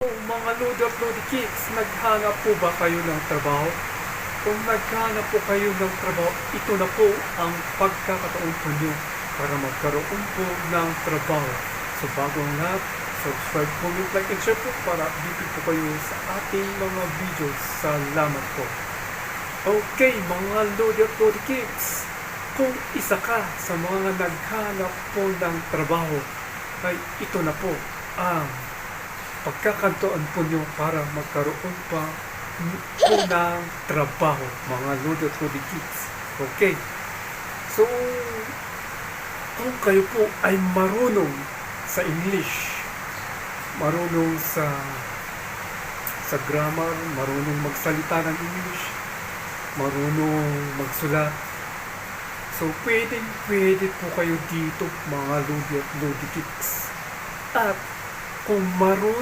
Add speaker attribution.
Speaker 1: Mga Lodi at Lodi Kids, naghanap po ba kayo ng trabaho? Kung naghanap po kayo ng trabaho, ito na po ang pagkakataon po nyo para magkaroon po ng trabaho. So bago ang lahat, subscribe po, like and share po para updated po kayo sa ating mga videos. Salamat po. Okay, mga Lodi at Lodi Kids, kung isa ka sa mga naghanap po ng trabaho, ay ito na po ang pagkakantoan po nyo para magkaroon pa po ng trabaho, mga Lodi at Lodi Kids. Okay, so kung kayo po ay marunong sa English, marunong sa grammar, marunong magsalita ng English, marunong magsulat, so pwede po kayo dito, mga Lodi at Lodi Kids. At kung marunong